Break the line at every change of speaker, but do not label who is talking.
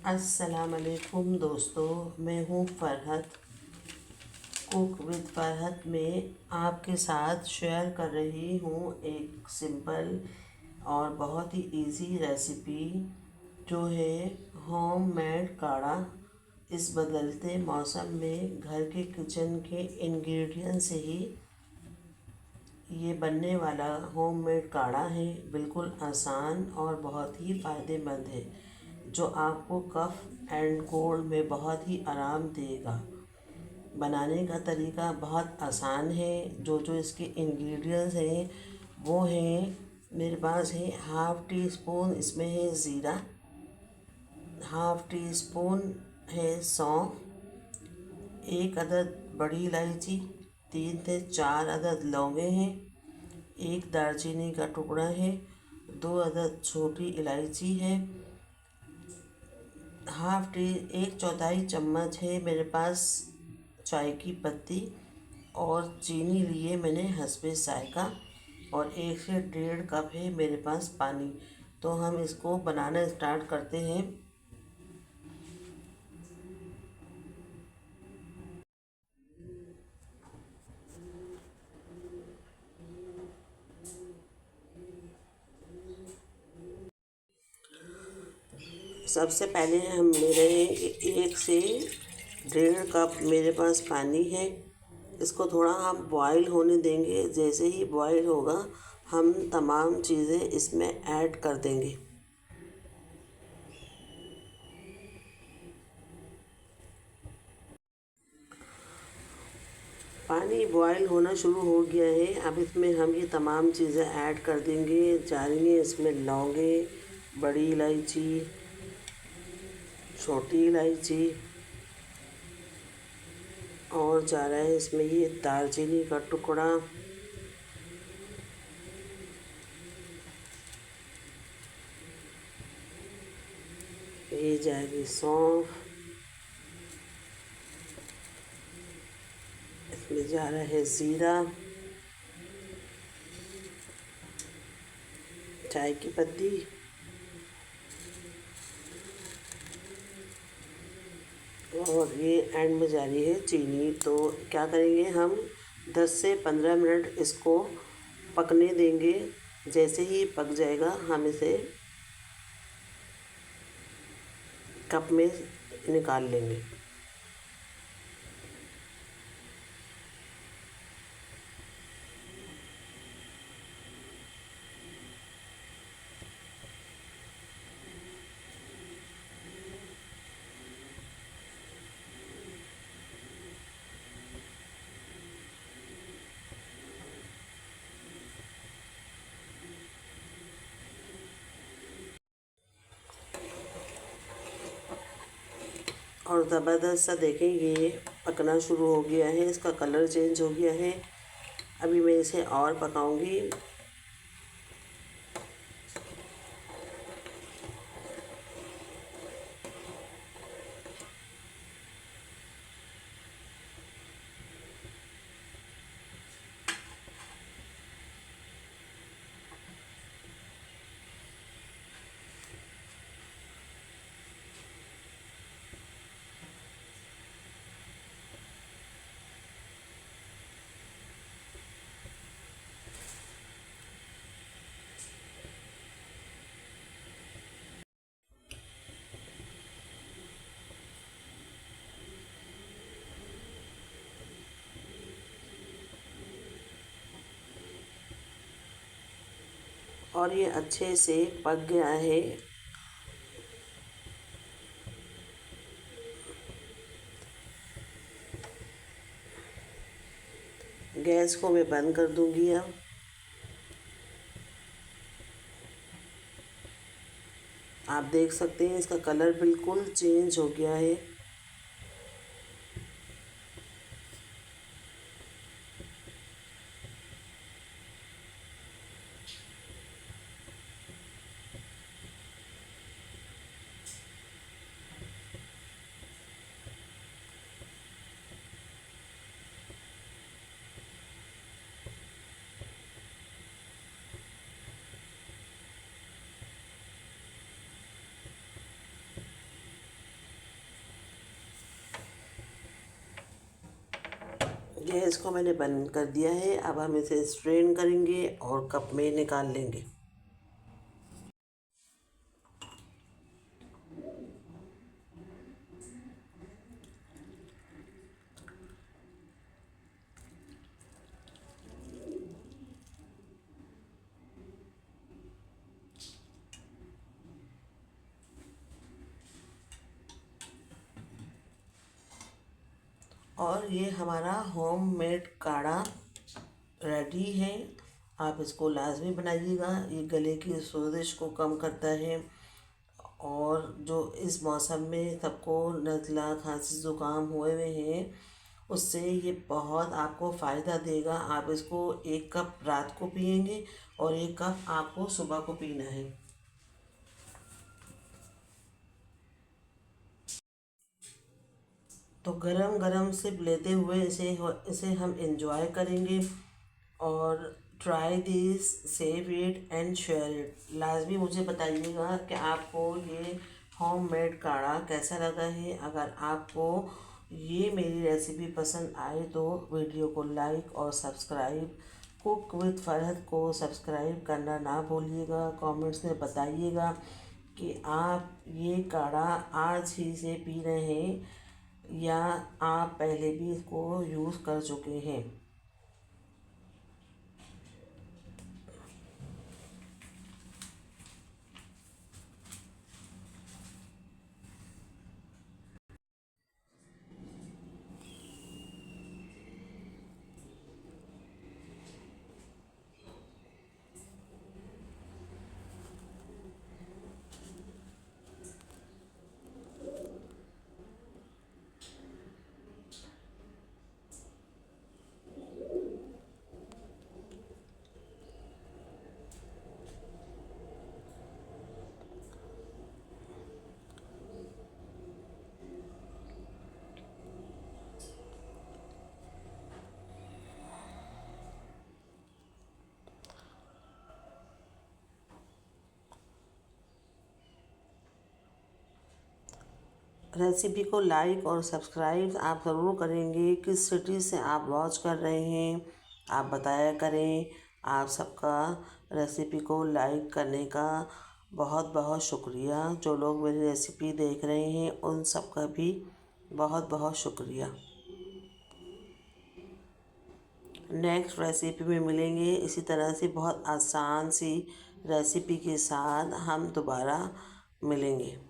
अस्सलाम वालेकुम दोस्तों, मैं हूँ फरहत। कुक विद फरहत में आपके साथ शेयर कर रही हूँ एक सिंपल और बहुत ही इजी रेसिपी जो है होममेड काढ़ा। इस बदलते मौसम में घर के किचन के इंग्रेडिएंट से ही ये बनने वाला होममेड काढ़ा है। बिल्कुल आसान और बहुत ही फ़ायदेमंद है, जो आपको कफ एंड कोल्ड में बहुत ही आराम देगा। बनाने का तरीका बहुत आसान है। जो जो इसके इंग्रेडिएंट्स हैं वो हैं, मेरे पास है हाफ़ टी स्पून इसमें है ज़ीरा, हाफ़ टी स्पून है सौंफ, एक अदद बड़ी इलायची, 3 से 4 अदद लौंगे हैं, एक दालचीनी का टुकड़ा है, 2 अदद छोटी इलायची है, एक चौथाई चम्मच है मेरे पास चाय की पत्ती, और चीनी लिए मैंने हस्बे जायका, और 1 से 1.5 कप है मेरे पास पानी। तो हम इसको बनाना स्टार्ट करते हैं। सबसे पहले हम मेरे 1 से 1.5 कप मेरे पास पानी है। इसको थोड़ा हम बॉईल होने देंगे। जैसे ही बॉईल होगा हम तमाम चीज़ें इसमें ऐड कर देंगे। पानी बॉईल होना शुरू हो गया है। अब इसमें हम ये तमाम चीज़ें ऐड कर देंगे। जाएंगे इसमें लौंगे, बड़ी इलायची, छोटी इलायची, और जा रहा है इसमें ये दालचीनी का टुकड़ा, ये जाएगी सौंफ, इसमें जा रहा है ज़ीरा, चाय की पत्ती, और ये एंड में जा रही है चीनी। तो क्या करेंगे हम 10 से 15 मिनट इसको पकने देंगे। जैसे ही पक जाएगा हम इसे कप में निकाल लेंगे। और ज़बरदस्त सा देखेंगे ये पकना शुरू हो गया है, इसका कलर चेंज हो गया है। अभी मैं इसे और पकाऊंगी। और ये अच्छे से पक गया है। गैस को मैं बंद कर दूंगी अब। आप देख सकते हैं इसका कलर बिल्कुल चेंज हो गया है। गैस को मैंने बंद कर दिया है। अब हम इसे स्ट्रेन करेंगे और कप में निकाल लेंगे। और ये हमारा होममेड काढ़ा रेडी है। आप इसको लाजमी बनाइएगा। ये गले की सोजिश को कम करता है और जो इस मौसम में सबको नज़ला खांसी ज़ुकाम हुए हुए हैं उससे ये बहुत आपको फ़ायदा देगा। आप इसको 1 कप रात को पिएंगे और 1 कप आपको सुबह को पीना है। तो गरम गरम सिप लेते हुए इसे हम इंजॉय करेंगे। और try this, save it and share it. लाजमी मुझे बताइएगा कि आपको ये होममेड काढ़ा कैसा लगा है। अगर आपको ये मेरी रेसिपी पसंद आए तो वीडियो को लाइक और सब्सक्राइब, कुक विद फरहत को सब्सक्राइब करना ना भूलिएगा। कमेंट्स में बताइएगा कि आप ये काढ़ा आज ही से पी रहे हैं या आप पहले भी इसको यूज़ कर चुके हैं। रेसिपी को लाइक और सब्सक्राइब आप ज़रूर करेंगे। किस सिटी से आप वॉच कर रहे हैं आप बताया करें। आप सबका रेसिपी को लाइक करने का बहुत बहुत शुक्रिया। जो लोग मेरी रेसिपी देख रहे हैं उन सबका भी बहुत बहुत शुक्रिया। नेक्स्ट रेसिपी में मिलेंगे इसी तरह से बहुत आसान सी रेसिपी के साथ हम दोबारा मिलेंगे।